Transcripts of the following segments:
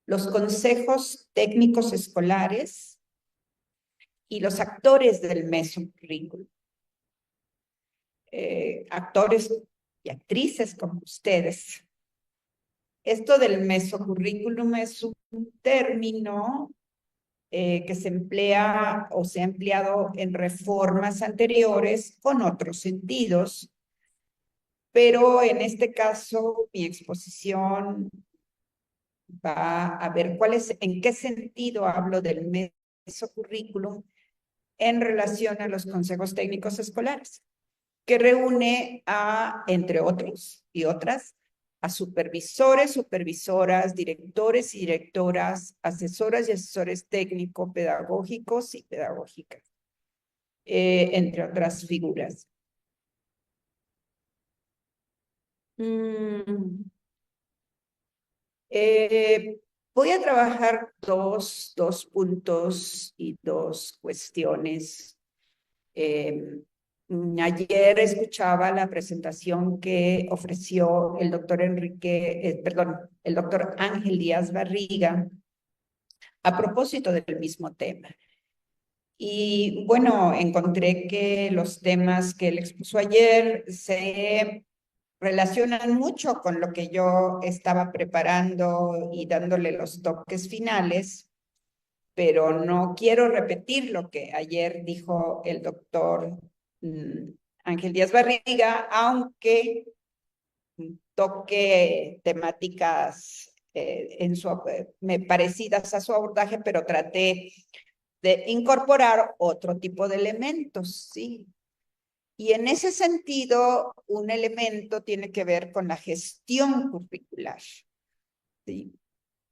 los consejos técnicos escolares y los actores del mesocurrículo. Actores y actrices como ustedes. Esto del mesocurrículum es un término que se emplea o se ha empleado en reformas anteriores con otros sentidos, pero en este caso mi exposición va a ver en qué sentido hablo del mesocurrículum en relación a los consejos técnicos escolares, que reúne a, entre otros y otras, a supervisores, supervisoras, directores y directoras, asesoras y asesores técnico-pedagógicos y pedagógicas, entre otras figuras. Voy a trabajar dos puntos y dos cuestiones. Ayer escuchaba la presentación que ofreció el doctor el doctor Ángel Díaz Barriga a propósito del mismo tema. Y bueno, encontré que los temas que él expuso ayer se relacionan mucho con lo que yo estaba preparando y dándole los toques finales, pero no quiero repetir lo que ayer dijo el doctor Ángel Díaz Barriga, aunque toque temáticas parecidas a su abordaje, pero traté de incorporar otro tipo de elementos, ¿sí? Y en ese sentido, un elemento tiene que ver con la gestión curricular, ¿sí?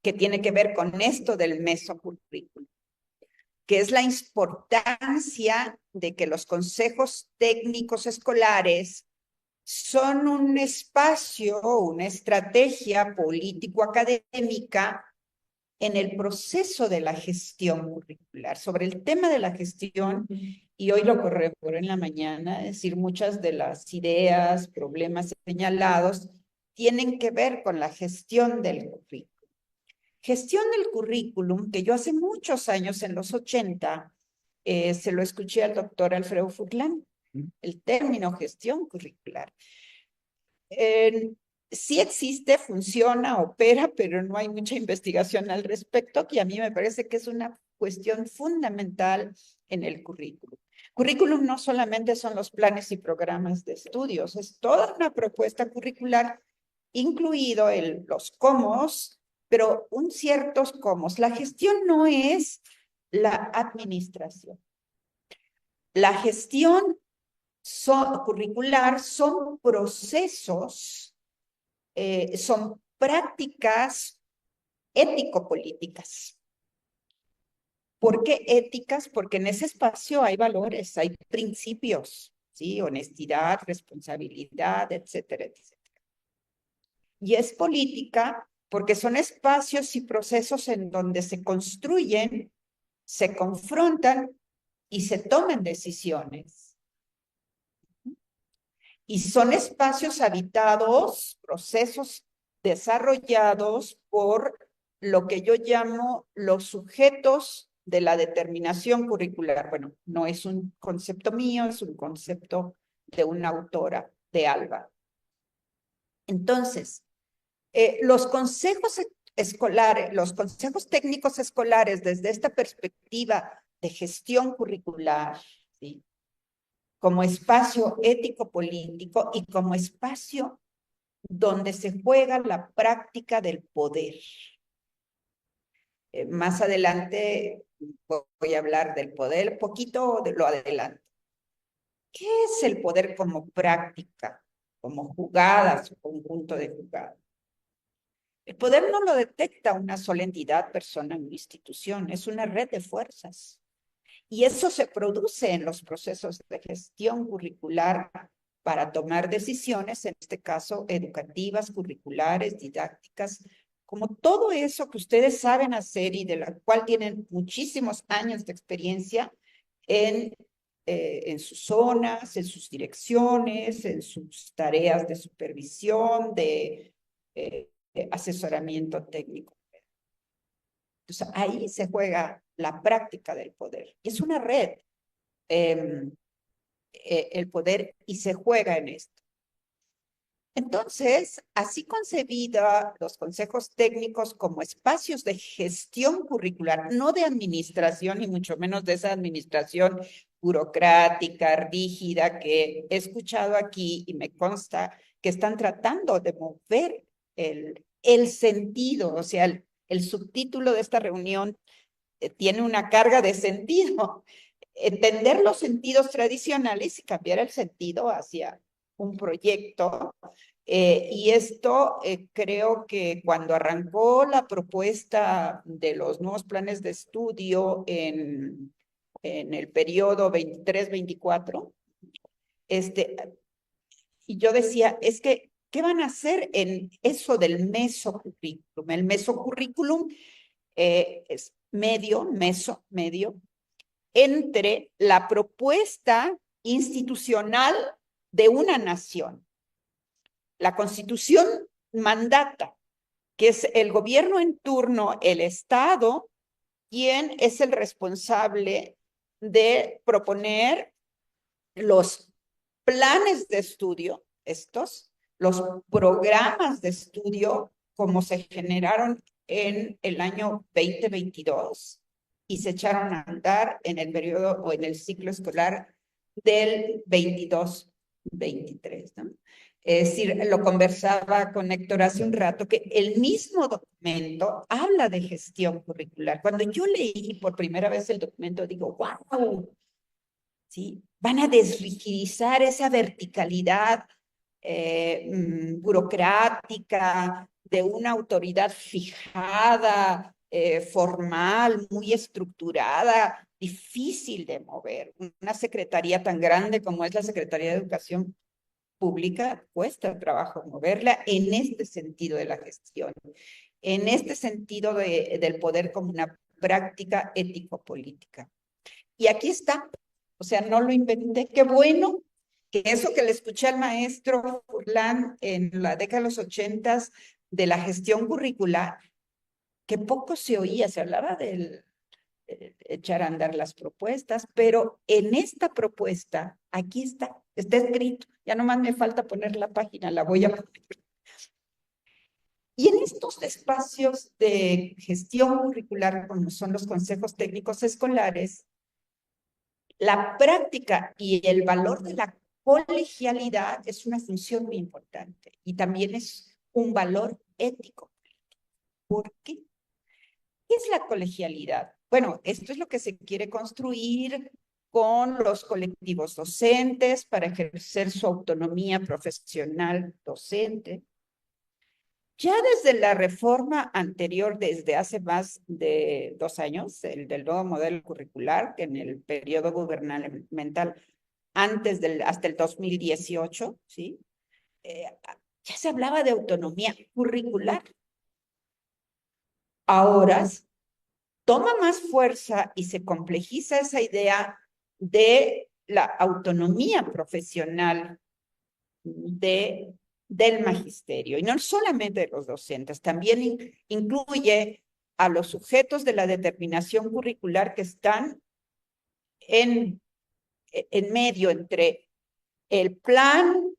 Que tiene que ver con esto del mesocurrículo, que es la importancia de que los consejos técnicos escolares son un espacio, una estrategia político-académica en el proceso de la gestión curricular. Sobre el tema de la gestión, y hoy lo corroboré en la mañana, es decir, muchas de las ideas, problemas señalados tienen que ver con la gestión del currículum. Gestión del currículum, que yo hace muchos años, en los 80, se lo escuché al doctor Alfredo Furlan, el término gestión curricular. Sí existe, funciona, opera, pero no hay mucha investigación al respecto, que a mí me parece que es una cuestión fundamental en el currículum. Currículum no solamente son los planes y programas de estudios, es toda una propuesta curricular, incluido los cómo, pero un ciertos cómo. La gestión no es la administración. La gestión curricular son procesos, son prácticas ético-políticas. ¿Por qué éticas? Porque en ese espacio hay valores, hay principios, ¿sí? Honestidad, responsabilidad, etcétera, etcétera. Y es política porque son espacios y procesos en donde se construyen, se confrontan y se toman decisiones. Y son espacios habitados, procesos desarrollados por lo que yo llamo los sujetos de la determinación curricular. Bueno, no es un concepto mío, es un concepto de una autora, de Alba. Entonces, los consejos escolares, los consejos técnicos escolares, desde esta perspectiva de gestión curricular, ¿sí? Como espacio ético-político y como espacio donde se juega la práctica del poder. Más adelante voy a hablar del poder, poquito de lo adelanto. ¿Qué es el poder como práctica, como jugadas o conjunto de jugadas? El poder no lo detecta una sola entidad, persona o institución, es una red de fuerzas. Y eso se produce en los procesos de gestión curricular para tomar decisiones, en este caso educativas, curriculares, didácticas, como todo eso que ustedes saben hacer y de la cual tienen muchísimos años de experiencia en sus zonas, en sus direcciones, en sus tareas de supervisión, de asesoramiento técnico. Entonces, ahí se juega la práctica del poder. Y es una red, el poder, y se juega en esto. Entonces, así concebida los consejos técnicos como espacios de gestión curricular, no de administración, ni mucho menos de esa administración burocrática, rígida, que he escuchado aquí y me consta que están tratando de mover el sentido, o sea, el subtítulo de esta reunión tiene una carga de sentido. Entender los sentidos tradicionales y cambiar el sentido hacia un proyecto. Y esto creo que cuando arrancó la propuesta de los nuevos planes de estudio en el periodo 23-24, y yo decía, es que, ¿qué van a hacer en eso del mesocurrículum? El mesocurrículum es medio entre la propuesta institucional de una nación. La Constitución mandata que es el gobierno en turno, el Estado, quien es el responsable de proponer los planes de estudio, los programas de estudio como se generaron en el año 2022 y se echaron a andar en el periodo o en el ciclo escolar del 22-23, ¿no? Es decir, lo conversaba con Héctor hace un rato, que el mismo documento habla de gestión curricular. Cuando yo leí por primera vez el documento, digo, wow, ¿sí? Van a desrigidizar esa verticalidad burocrática de una autoridad fijada, formal, muy estructurada, difícil de mover. Una secretaría tan grande como es la Secretaría de Educación Pública cuesta trabajo moverla en este sentido de la gestión, en este sentido del poder como una práctica ético-política. Y aquí está, o sea, no lo inventé. Qué bueno que eso que le escuché al maestro Furlan en la década de los 80 de la gestión curricular, que poco se oía, se hablaba del echar a andar las propuestas, pero en esta propuesta, aquí está escrito, ya nomás me falta poner la página, la voy a poner. Y en estos espacios de gestión curricular, como son los consejos técnicos escolares, la práctica y el valor de la colegialidad es una función muy importante y también es un valor ético. ¿Por qué? ¿Qué es la colegialidad? Bueno, esto es lo que se quiere construir con los colectivos docentes para ejercer su autonomía profesional docente. Ya desde la reforma anterior, desde hace más de 2 años, el del nuevo modelo curricular, que en el periodo gubernamental hasta el 2018, ¿sí? Ya se hablaba de autonomía curricular. Ahora toma más fuerza y se complejiza esa idea de la autonomía profesional del magisterio, y no solamente de los docentes, también incluye a los sujetos de la determinación curricular que están en medio entre el plan,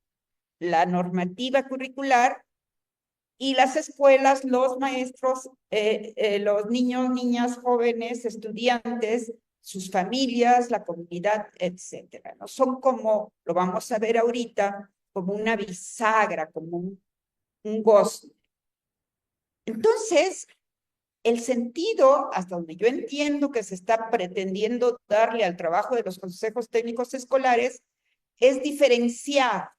la normativa curricular y las escuelas, los maestros, los niños, niñas, jóvenes, estudiantes, sus familias, la comunidad, etcétera, ¿no? Son como, lo vamos a ver ahorita, como una bisagra, como un gozo. Entonces, el sentido, hasta donde yo entiendo que se está pretendiendo darle al trabajo de los consejos técnicos escolares, es diferenciar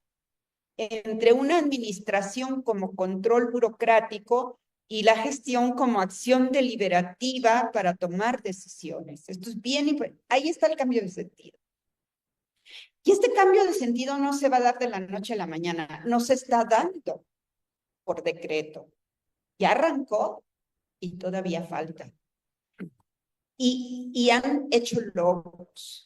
entre una administración como control burocrático y la gestión como acción deliberativa para tomar decisiones. Esto es bien importante. Ahí está el cambio de sentido. Y este cambio de sentido no se va a dar de la noche a la mañana, no se está dando por decreto. Ya arrancó y todavía falta. Y han hecho logros.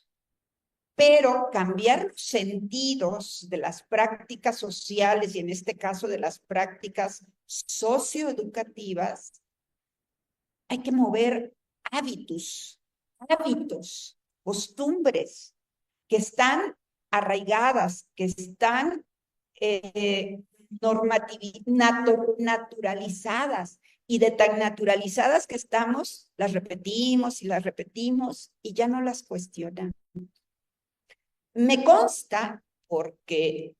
Pero cambiar los sentidos de las prácticas sociales y en este caso de las prácticas socioeducativas hay que mover hábitos, costumbres que están arraigadas, que están naturalizadas, y de tan naturalizadas que estamos, las repetimos y ya no las cuestionan. Me consta, porque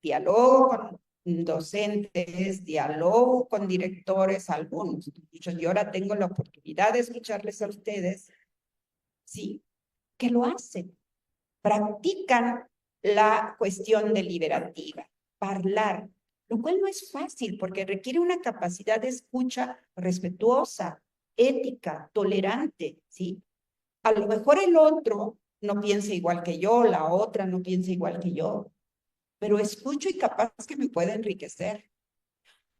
dialogo con docentes, dialogo con directores, algunos, yo ahora tengo la oportunidad de escucharles a ustedes, sí, que lo hacen, practican la cuestión deliberativa, hablar, lo cual no es fácil porque requiere una capacidad de escucha respetuosa, ética, tolerante, ¿sí? A lo mejor el otro no piensa igual que yo, la otra no piensa igual que yo, pero escucho y capaz que me puede enriquecer.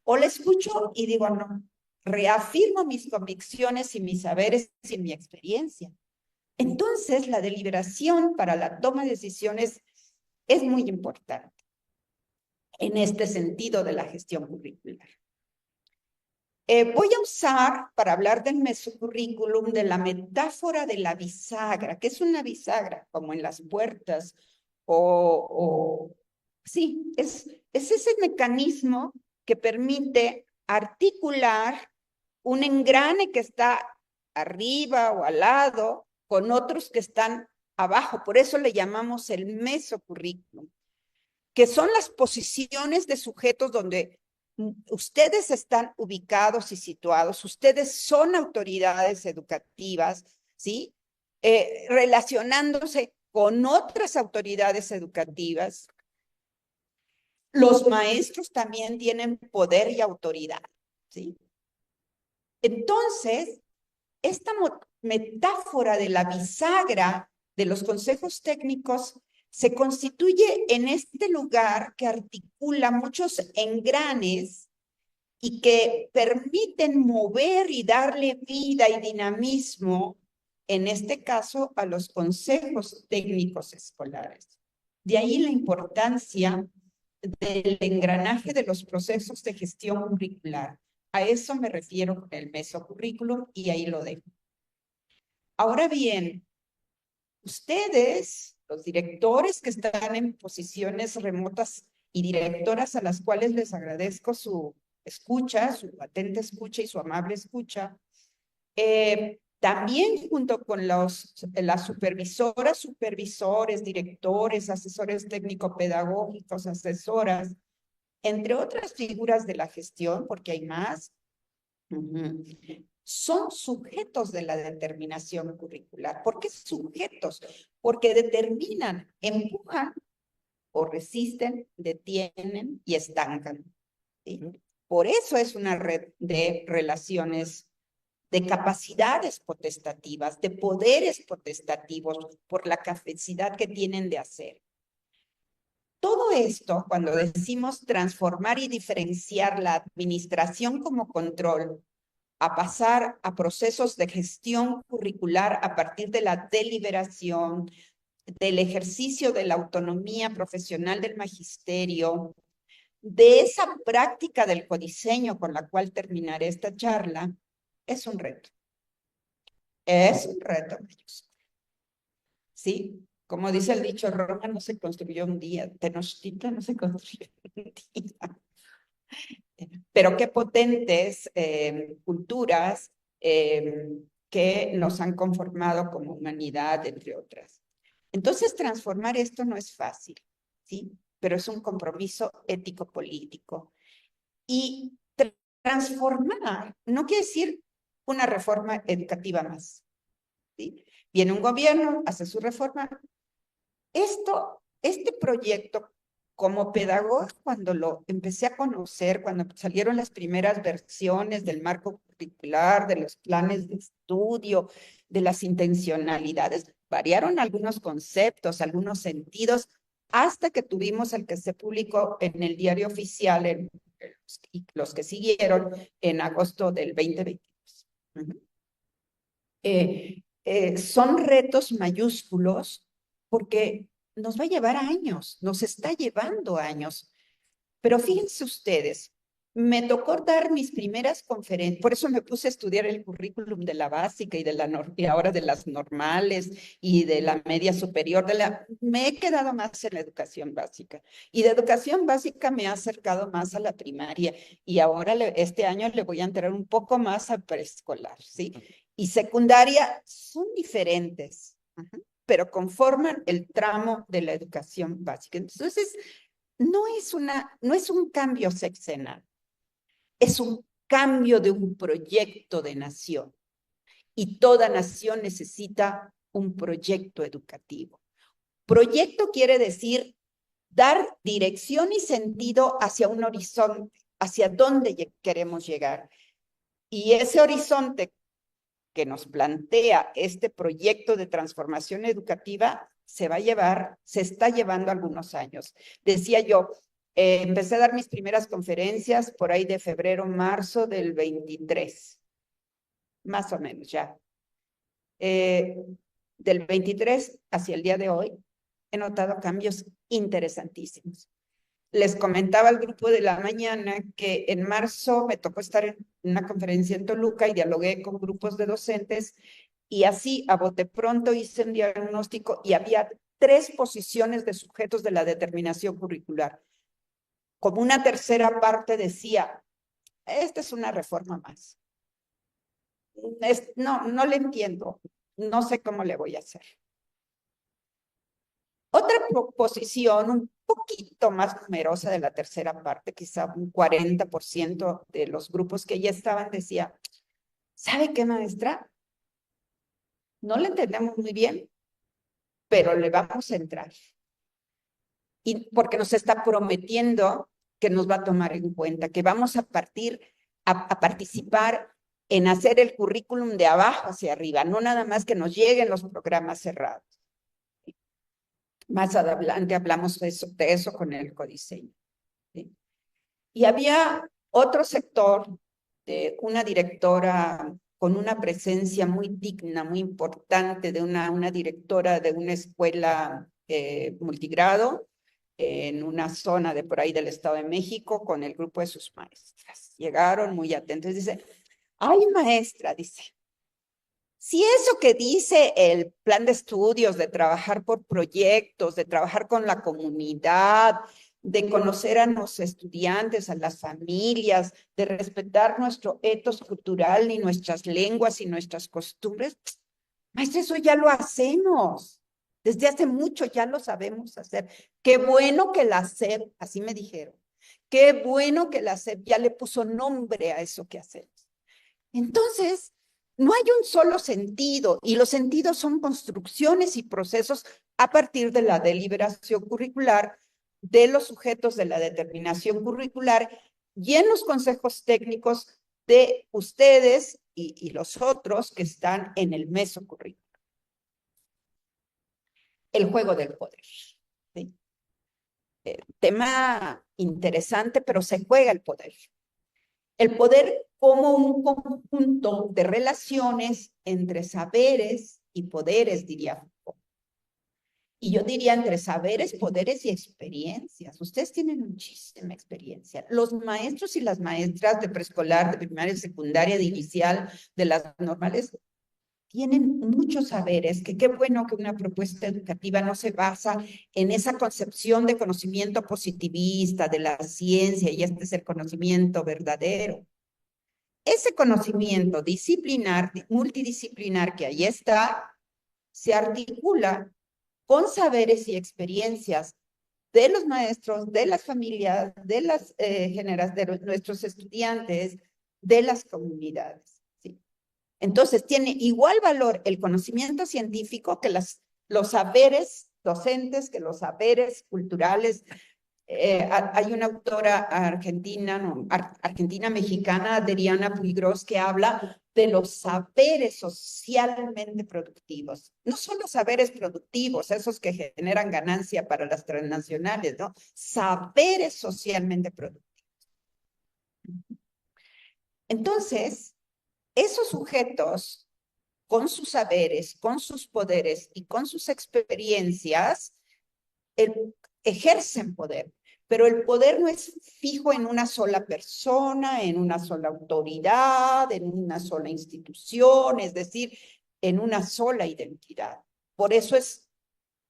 O le escucho y digo, no, reafirmo mis convicciones y mis saberes y mi experiencia. Entonces, la deliberación para la toma de decisiones es muy importante en este sentido de la gestión curricular. Voy a usar, para hablar del mesocurrículum, de la metáfora de la bisagra. ¿Qué es una bisagra? Como en las puertas, sí, es ese mecanismo que permite articular un engrane que está arriba o al lado con otros que están abajo. Por eso le llamamos el mesocurrículum, que son las posiciones de sujetos donde ustedes están ubicados y situados, ustedes son autoridades educativas, ¿sí? Relacionándose con otras autoridades educativas. Los maestros también tienen poder y autoridad, ¿sí? Entonces, esta metáfora de la bisagra de los consejos técnicos se constituye en este lugar que articula muchos engranes y que permiten mover y darle vida y dinamismo, en este caso, a los consejos técnicos escolares. De ahí la importancia del engranaje de los procesos de gestión curricular. A eso me refiero con el mesocurrículum y ahí lo dejo. Ahora bien, ustedes, los directores que están en posiciones remotas y directoras a las cuales les agradezco su escucha, su atenta escucha y su amable escucha, también junto con las supervisoras, supervisores, directores, asesores técnico-pedagógicos, asesoras, entre otras figuras de la gestión, porque hay más, son sujetos de la determinación curricular. ¿Por qué sujetos? Porque determinan, empujan o resisten, detienen y estancan. ¿Sí? Por eso es una red de relaciones, de capacidades potestativas, de poderes potestativos, por la capacidad que tienen de hacer. Todo esto, cuando decimos transformar y diferenciar la administración como control, a pasar a procesos de gestión curricular a partir de la deliberación, del ejercicio de la autonomía profesional del magisterio, de esa práctica del codiseño con la cual terminaré esta charla, es un reto. Es un reto, ¿sí? Como dice el dicho, Roma no se construyó un día, Tenochtitlan no se construyó un día. Pero qué potentes culturas que nos han conformado como humanidad, entre otras. Entonces, transformar esto no es fácil, ¿sí? Pero es un compromiso ético-político. Y transformar no quiere decir una reforma educativa más, ¿sí? Viene un gobierno, hace su reforma. Este proyecto, como pedagoga, cuando lo empecé a conocer, cuando salieron las primeras versiones del marco curricular, de los planes de estudio, de las intencionalidades, variaron algunos conceptos, algunos sentidos, hasta que tuvimos el que se publicó en el Diario Oficial, y los que siguieron en agosto del 2022. Son retos mayúsculos porque nos va a llevar años, nos está llevando años. Pero fíjense ustedes, me tocó dar mis primeras conferencias, por eso me puse a estudiar el currículum de la básica y y ahora de las normales y de la media superior. Me he quedado más en la educación básica y de educación básica me he acercado más a la primaria y ahora este año le voy a entrar un poco más a preescolar, ¿sí? Y secundaria son diferentes, pero conforman el tramo de la educación básica. Entonces, no es un cambio sexenal, es un cambio de un proyecto de nación y toda nación necesita un proyecto educativo. Proyecto quiere decir dar dirección y sentido hacia un horizonte, hacia dónde queremos llegar. Y ese horizonte que nos plantea este proyecto de transformación educativa se está llevando algunos años. Decía yo, empecé a dar mis primeras conferencias por ahí de febrero, marzo del 23, más o menos ya. Del 23 hacia el día de hoy, he notado cambios interesantísimos. Les comentaba al grupo de la mañana que en marzo me tocó estar en una conferencia en Toluca y dialogué con grupos de docentes y así a bote pronto hice un diagnóstico y había 3 posiciones de sujetos de la determinación curricular. Como una tercera parte decía, esta es una reforma más. No le entiendo, no sé cómo le voy a hacer. Otra posición un poquito más numerosa de la tercera parte, quizá un 40% de los grupos que ya estaban, decía, ¿sabe qué, maestra? No le entendemos muy bien, pero le vamos a entrar. Y porque nos está prometiendo que nos va a tomar en cuenta, que vamos a participar en hacer el currículum de abajo hacia arriba, no nada más que nos lleguen los programas cerrados. Más adelante hablamos de eso con el codiseño. ¿Sí? Y había otro sector de una directora con una presencia muy digna, muy importante, de una directora de una escuela multigrado en una zona de por ahí del Estado de México con el grupo de sus maestras. Llegaron muy atentos. Dice, ay, maestra, dice, si eso que dice el plan de estudios, de trabajar por proyectos, de trabajar con la comunidad, de conocer a los estudiantes, a las familias, de respetar nuestro ethos cultural y nuestras lenguas y nuestras costumbres, maestra, eso ya lo hacemos. Desde hace mucho ya lo sabemos hacer. Qué bueno que la SEP, así me dijeron, qué bueno que la SEP ya le puso nombre a eso que hacemos. Entonces, no hay un solo sentido y los sentidos son construcciones y procesos a partir de la deliberación curricular de los sujetos de la determinación curricular y en los consejos técnicos de ustedes y los otros que están en el mesocurrículo. El juego del poder. ¿Sí? Tema interesante, pero se juega el poder. El poder como un conjunto de relaciones entre saberes y poderes, diría Foucault. Y yo diría entre saberes, poderes y experiencias. Ustedes tienen muchísima experiencia. Los maestros y las maestras de preescolar, de primaria, de secundaria, de inicial, de las normales, tienen muchos saberes, que qué bueno que una propuesta educativa no se basa en esa concepción de conocimiento positivista, de la ciencia, y este es el conocimiento verdadero. Ese conocimiento disciplinar, multidisciplinar que ahí está, se articula con saberes y experiencias de los maestros, de las familias, de las de nuestros estudiantes, de las comunidades. ¿Sí? Entonces, tiene igual valor el conocimiento científico que los saberes docentes, que los saberes culturales. Hay una autora argentina, argentina-mexicana, Adriana Puigros, que habla de los saberes socialmente productivos. No son los saberes productivos, esos que generan ganancia para las transnacionales, ¿no? Saberes socialmente productivos. Entonces, esos sujetos, con sus saberes, con sus poderes y con sus experiencias, ejercen poder. Pero el poder no es fijo en una sola persona, en una sola autoridad, en una sola institución, es decir, en una sola identidad. Por eso es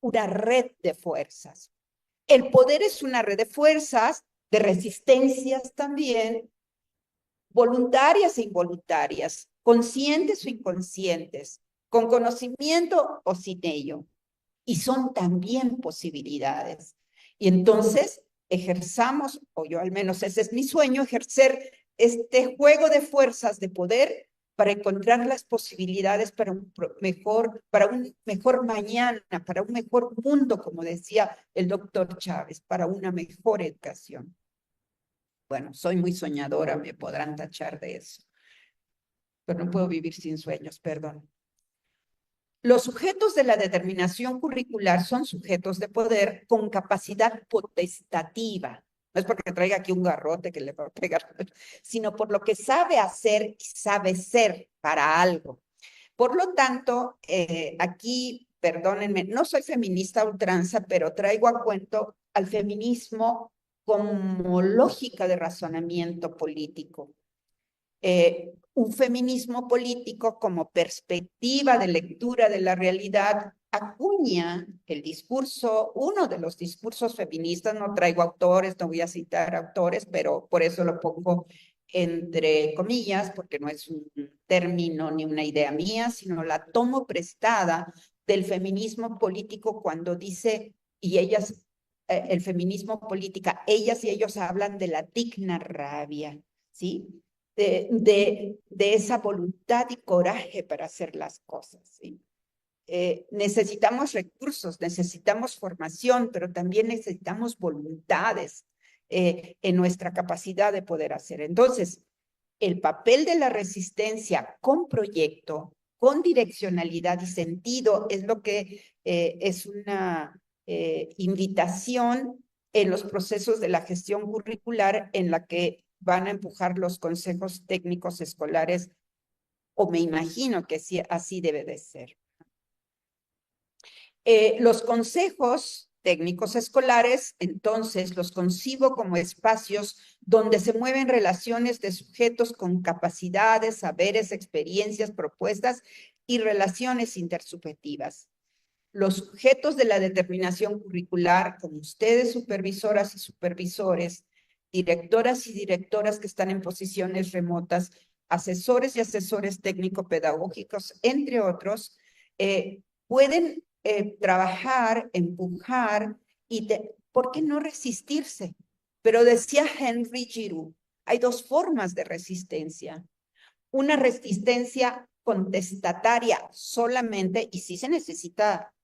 una red de fuerzas. El poder es una red de fuerzas, de resistencias también, voluntarias e involuntarias, conscientes o inconscientes, con conocimiento o sin ello. Y son también posibilidades. Y entonces ejerzamos, o yo al menos ese es mi sueño, ejercer este juego de fuerzas de poder para encontrar las posibilidades para para un mejor mañana, para un mejor mundo, como decía el doctor Chávez, para una mejor educación. Bueno, soy muy soñadora, me podrán tachar de eso, pero no puedo vivir sin sueños, perdón. Los sujetos de la determinación curricular son sujetos de poder con capacidad potestativa. No es porque traiga aquí un garrote que le va a pegar, sino por lo que sabe hacer y sabe ser para algo. Por lo tanto, aquí, perdónenme, no soy feminista a ultranza, pero traigo a cuento al feminismo como lógica de razonamiento político. Un feminismo político como perspectiva de lectura de la realidad acuña el discurso, uno de los discursos feministas, no traigo autores, no voy a citar autores, pero por eso lo pongo entre comillas, porque no es un término ni una idea mía, sino la tomo prestada del feminismo político cuando dice, y ellas, el feminismo política, ellas y ellos hablan de la digna rabia, ¿sí? De esa voluntad y coraje para hacer las cosas, ¿sí? Necesitamos recursos, necesitamos formación, pero también necesitamos voluntades en nuestra capacidad de poder hacer. Entonces, el papel de la resistencia con proyecto, con direccionalidad y sentido, es lo que es una invitación en los procesos de la gestión curricular en la que van a empujar los consejos técnicos escolares, o me imagino que sí, así debe de ser. Los consejos técnicos escolares, entonces, los concibo como espacios donde se mueven relaciones de sujetos con capacidades, saberes, experiencias, propuestas y relaciones intersubjetivas. Los sujetos de la determinación curricular, como ustedes, supervisoras y supervisores, directoras y directoras que están en posiciones remotas, asesores y asesores técnico-pedagógicos, entre otros, pueden trabajar, empujar y, ¿por qué no resistirse? Pero decía Henry Giroux, hay dos formas de resistencia. Una resistencia contestataria solamente, y sí se necesita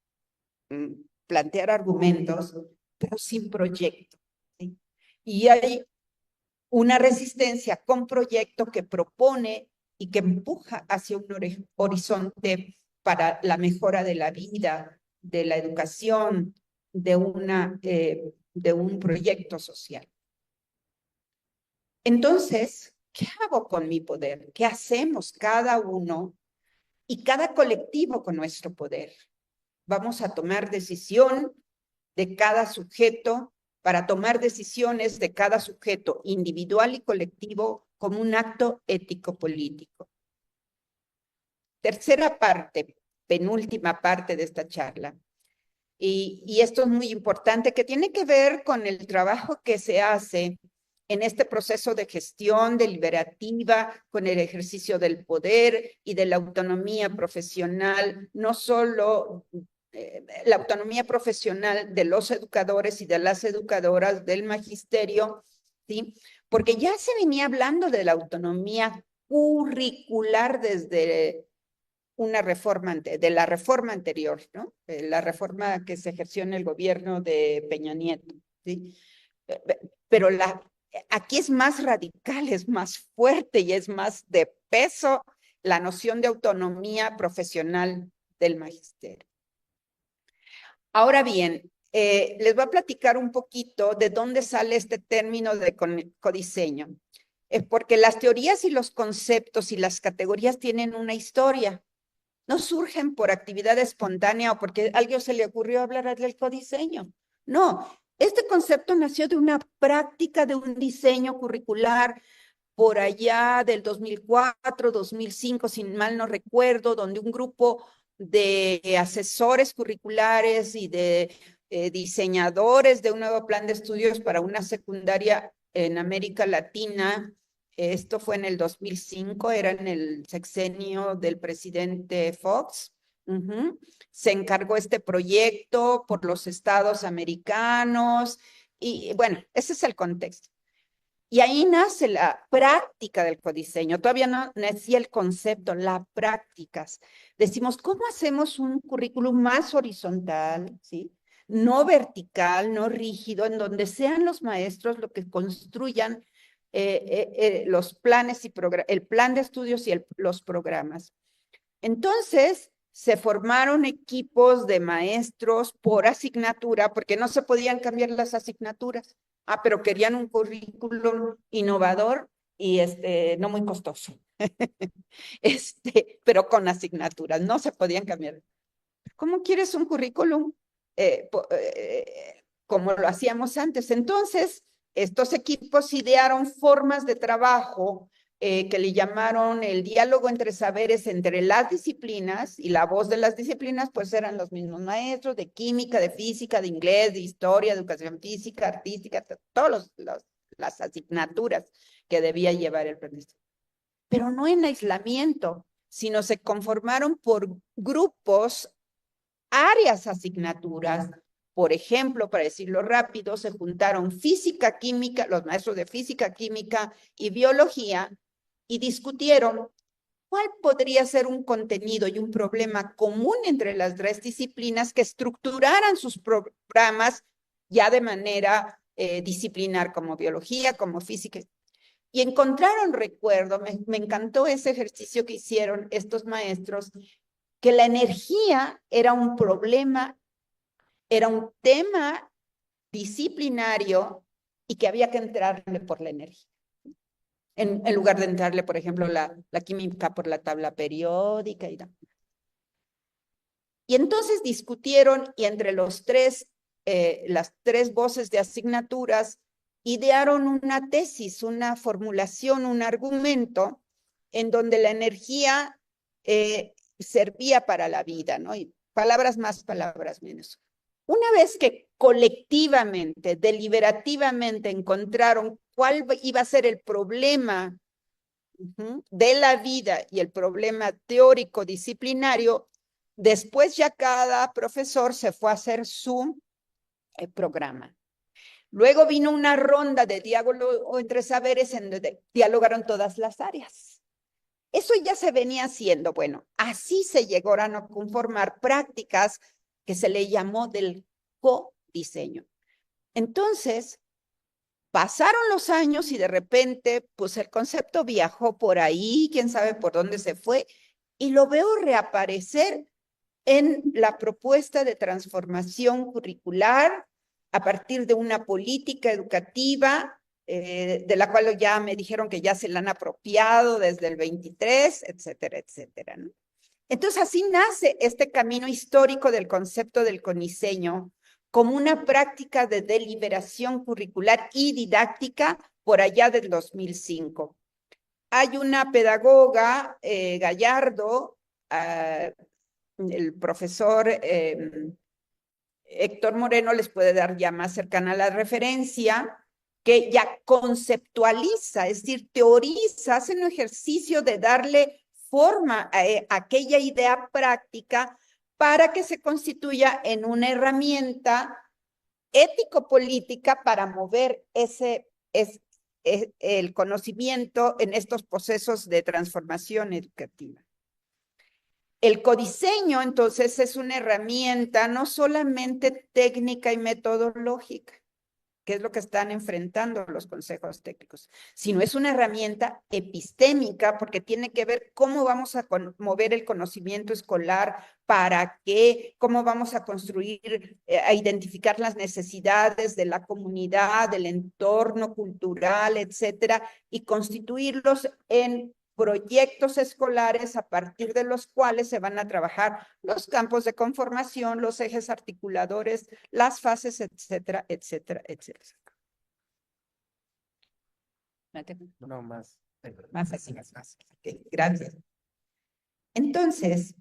plantear argumentos, pero sin proyecto, ¿sí? Y hay una resistencia con proyecto que propone y que empuja hacia un horizonte para la mejora de la vida, de la educación, de un proyecto social. Entonces, ¿qué hago con mi poder? ¿Qué hacemos cada uno y cada colectivo con nuestro poder? Vamos a tomar decisión de cada sujeto para tomar decisiones de cada sujeto individual y colectivo como un acto ético-político. Tercera parte, penúltima parte de esta charla. Y esto es muy importante, que tiene que ver con el trabajo que se hace en este proceso de gestión deliberativa, con el ejercicio del poder y de la autonomía profesional, no solo la autonomía profesional de los educadores y de las educadoras del magisterio, ¿sí? Porque ya se venía hablando de la autonomía curricular desde una reforma, de la reforma anterior, ¿no? La reforma que se ejerció en el gobierno de Peña Nieto, ¿sí? Pero aquí es más radical, es más fuerte y es más de peso la noción de autonomía profesional del magisterio. Ahora bien, les voy a platicar un poquito de dónde sale este término de codiseño. Es porque las teorías y los conceptos y las categorías tienen una historia. No surgen por actividad espontánea o porque a alguien se le ocurrió hablar del codiseño. No, Este concepto nació de una práctica de un diseño curricular por allá del 2004, 2005, si mal no recuerdo, donde un grupo de asesores curriculares y de diseñadores de un nuevo plan de estudios para una secundaria en América Latina, esto fue en el 2005, era en el sexenio del presidente Fox. Se encargó este proyecto por los estados americanos y bueno, ese es el contexto. Y ahí nace la práctica del codiseño. Todavía no nacía el concepto, las prácticas. Decimos, ¿cómo hacemos un currículum más horizontal, ¿sí? No vertical, no rígido, en donde sean los maestros los que construyan los planes y el plan de estudios y los programas. Entonces, se formaron equipos de maestros por asignatura, porque no se podían cambiar las asignaturas. Pero querían un currículum innovador y no muy costoso. Pero con asignaturas, no se podían cambiar. ¿Cómo quieres un currículum? Como lo hacíamos antes. Entonces, estos equipos idearon formas de trabajo que le llamaron el diálogo entre saberes entre las disciplinas, y la voz de las disciplinas pues eran los mismos maestros de química, de física, de inglés, de historia, educación física, artística, todas las asignaturas que debía llevar el aprendizaje. Pero no en aislamiento, sino se conformaron por grupos, áreas, asignaturas. Por ejemplo, para decirlo rápido, se juntaron física, química, los maestros de física, química y biología, y discutieron cuál podría ser un contenido y un problema común entre las tres disciplinas que estructuraran sus programas ya de manera disciplinar, como biología, como física. Y encontraron, recuerdo, me encantó ese ejercicio que hicieron estos maestros, que la energía era un problema, era un tema disciplinario y que había que entrarle por la energía. En lugar de entrarle, por ejemplo, la química por la tabla periódica y entonces discutieron y entre las tres voces de asignaturas idearon una tesis, una formulación, un argumento en donde la energía servía para la vida, ¿no? Y palabras más, palabras menos. Una vez que colectivamente, deliberativamente encontraron cuál iba a ser el problema de la vida y el problema teórico disciplinario, después ya cada profesor se fue a hacer su programa. Luego vino una ronda de diálogo entre saberes en donde dialogaron todas las áreas. Eso ya se venía haciendo. Bueno, así se llegaron a conformar prácticas que se le llamó del codiseño. Entonces, pasaron los años y de repente, pues el concepto viajó por ahí, quién sabe por dónde se fue, y lo veo reaparecer en la propuesta de transformación curricular a partir de una política educativa de la cual ya me dijeron que ya se la han apropiado desde el 23, etcétera, etcétera, ¿no? Entonces así nace este camino histórico del concepto del codiseño como una práctica de deliberación curricular y didáctica por allá del 2005. Hay una pedagoga, Gallardo, el profesor Héctor Moreno les puede dar ya más cercana a la referencia, que ya conceptualiza, es decir, teoriza, hace un ejercicio de darle forma a aquella idea práctica para que se constituya en una herramienta ético-política para mover el conocimiento en estos procesos de transformación educativa. El codiseño, entonces, es una herramienta no solamente técnica y metodológica, que es lo que están enfrentando los consejos técnicos, sino es una herramienta epistémica porque tiene que ver cómo vamos a mover el conocimiento escolar, para qué, cómo vamos a construir, a identificar las necesidades de la comunidad, del entorno cultural, etcétera, y constituirlos en proyectos escolares a partir de los cuales se van a trabajar los campos de conformación, los ejes articuladores, las fases, etcétera, etcétera, etcétera. No más. Más así, más fácil. Okay, gracias. Entonces,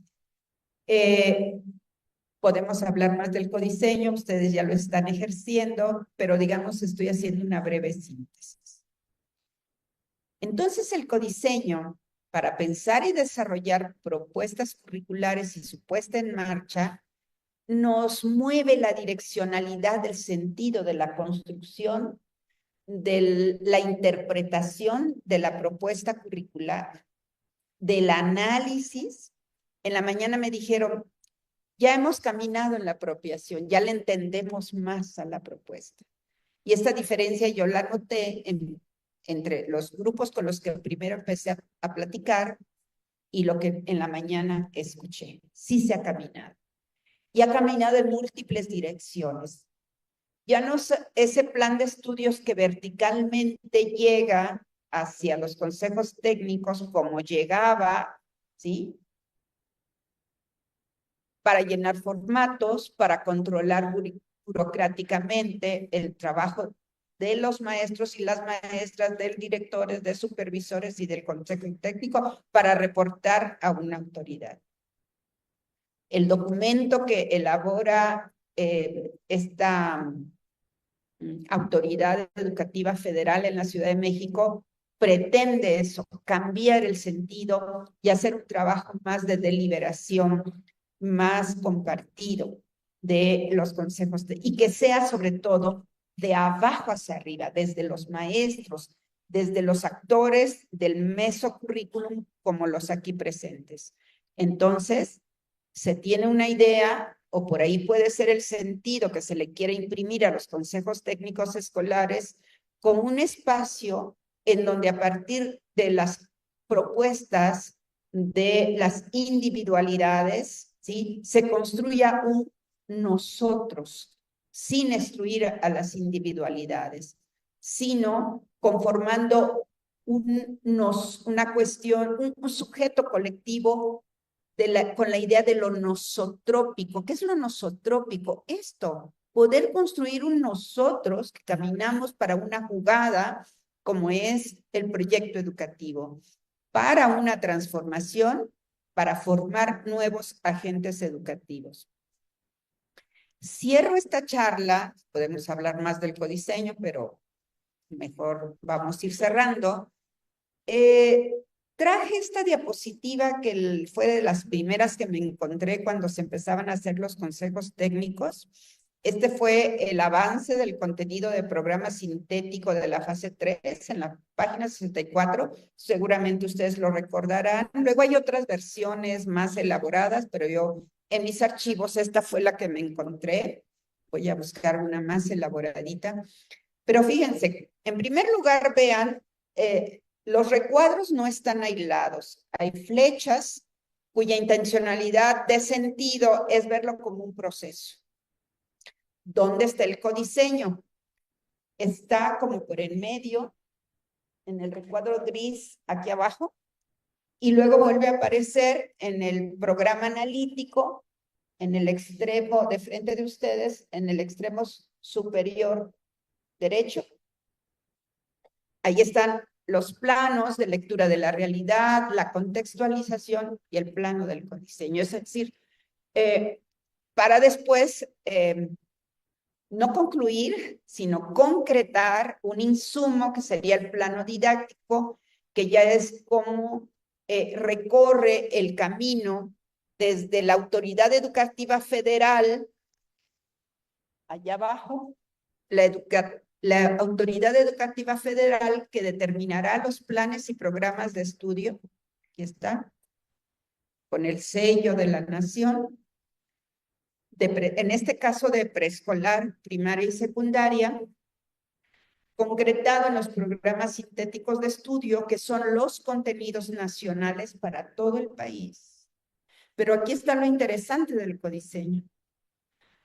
podemos hablar más del codiseño, ustedes ya lo están ejerciendo, pero digamos, estoy haciendo una breve síntesis. Entonces, el codiseño, para pensar y desarrollar propuestas curriculares y su puesta en marcha, nos mueve la direccionalidad del sentido de la construcción, de la interpretación de la propuesta curricular, del análisis. En la mañana me dijeron, ya hemos caminado en la apropiación, ya le entendemos más a la propuesta. Y esta diferencia yo la noté entre los grupos con los que primero empecé a platicar y lo que en la mañana escuché. Sí se ha caminado. Y ha caminado en múltiples direcciones. Ya no es ese plan de estudios que verticalmente llega hacia los consejos técnicos como llegaba, ¿sí? Para llenar formatos, para controlar burocráticamente el trabajo de los maestros y las maestras, de directores, de supervisores y del consejo técnico para reportar a una autoridad. El documento que elabora esta autoridad educativa federal en la Ciudad de México pretende eso, cambiar el sentido y hacer un trabajo más de deliberación, más compartido de los consejos, y que sea sobre todo de abajo hacia arriba, desde los maestros, desde los actores del mesocurrículum como los aquí presentes. Entonces, se tiene una idea, o por ahí puede ser el sentido que se le quiere imprimir a los consejos técnicos escolares, con un espacio en donde a partir de las propuestas de las individualidades, ¿sí?, se construya un nosotros, sin excluir a las individualidades, sino conformando una cuestión, un sujeto colectivo con la idea de lo nosotrópico. ¿Qué es lo nosotrópico? Esto, poder construir un nosotros que caminamos para una jugada, como es el proyecto educativo, para una transformación, para formar nuevos agentes educativos. Cierro esta charla, podemos hablar más del codiseño, pero mejor vamos a ir cerrando. Traje esta diapositiva que fue de las primeras que me encontré cuando se empezaban a hacer los consejos técnicos. Este fue el avance del contenido de programa sintético de la fase 3 en la página 64. Seguramente ustedes lo recordarán. Luego hay otras versiones más elaboradas, pero yo en mis archivos esta fue la que me encontré. Voy a buscar una más elaboradita. Pero fíjense, en primer lugar vean, los recuadros no están aislados. Hay flechas cuya intencionalidad de sentido es verlo como un proceso. ¿Dónde está el codiseño? Está como por en medio, en el recuadro gris aquí abajo, y luego vuelve a aparecer en el programa analítico, en el extremo de frente de ustedes, en el extremo superior derecho. Ahí están los planos de lectura de la realidad, la contextualización y el plano del codiseño. Es decir, para después no concluir, sino concretar un insumo que sería el plano didáctico, que ya es como recorre el camino desde la autoridad educativa federal, allá abajo, la autoridad educativa federal que determinará los planes y programas de estudio, aquí está, con el sello de la nación, en este caso de preescolar, primaria y secundaria, concretado en los programas sintéticos de estudio, que son los contenidos nacionales para todo el país. Pero aquí está lo interesante del codiseño.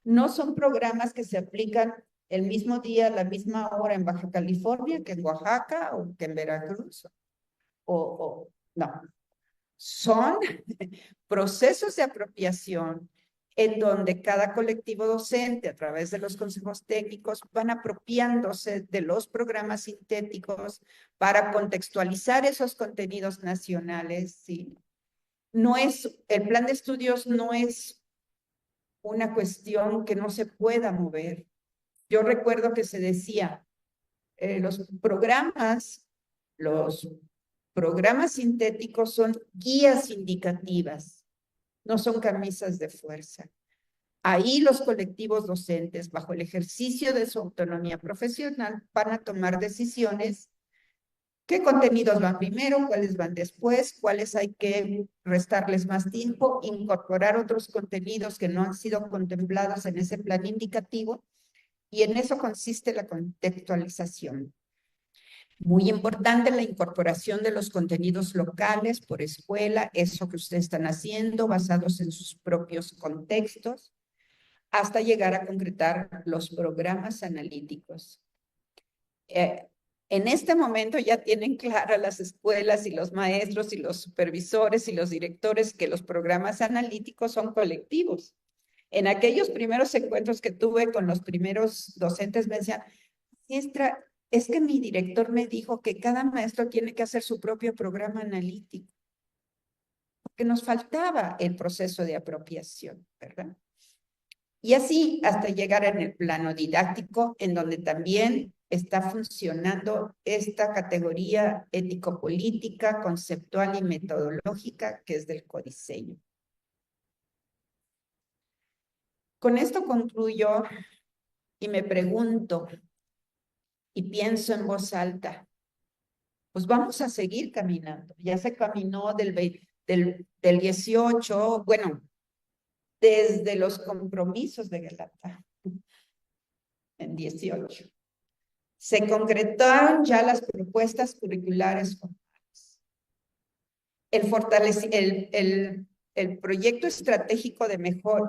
No son programas que se aplican el mismo día, a la misma hora en Baja California, que en Oaxaca o que en Veracruz, o No, son procesos de apropiación en donde cada colectivo docente, a través de los consejos técnicos, van apropiándose de los programas sintéticos para contextualizar esos contenidos nacionales, ¿sí? No es, el plan de estudios no es una cuestión que no se pueda mover. Yo recuerdo que se decía, los programas sintéticos son guías indicativas, no son camisas de fuerza. Ahí los colectivos docentes, bajo el ejercicio de su autonomía profesional, van a tomar decisiones. ¿Qué contenidos van primero? ¿Cuáles van después? ¿Cuáles hay que restarles más tiempo? Incorporar otros contenidos que no han sido contemplados en ese plan indicativo. Y en eso consiste la contextualización. Muy importante la incorporación de los contenidos locales por escuela, eso que ustedes están haciendo, basados en sus propios contextos, hasta llegar a concretar los programas analíticos. En este momento ya tienen claras las escuelas y los maestros y los supervisores y los directores que los programas analíticos son colectivos. En aquellos primeros encuentros que tuve con los primeros docentes me decían, maestra, es que mi director me dijo que cada maestro tiene que hacer su propio programa analítico, porque nos faltaba el proceso de apropiación, ¿verdad? Y así hasta llegar en el plano didáctico, en donde también está funcionando esta categoría ético-política, conceptual y metodológica, que es del codiseño. Con esto concluyo y me pregunto y pienso en voz alta, pues vamos a seguir caminando. Ya se caminó del 18, bueno, desde los compromisos de Galata, en 18. Se concretaron ya las propuestas curriculares formales. El proyecto estratégico de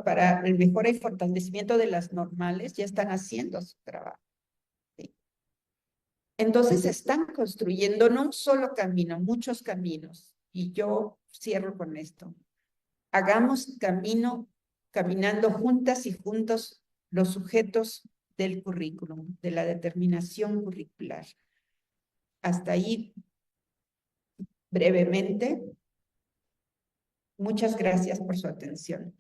para el mejora y fortalecimiento de las normales ya están haciendo su trabajo. ¿Sí? Entonces están construyendo no un solo camino, muchos caminos. Y yo cierro con esto. Hagamos caminando juntas y juntos los sujetos del currículum, de la determinación curricular. Hasta ahí, brevemente. Muchas gracias por su atención.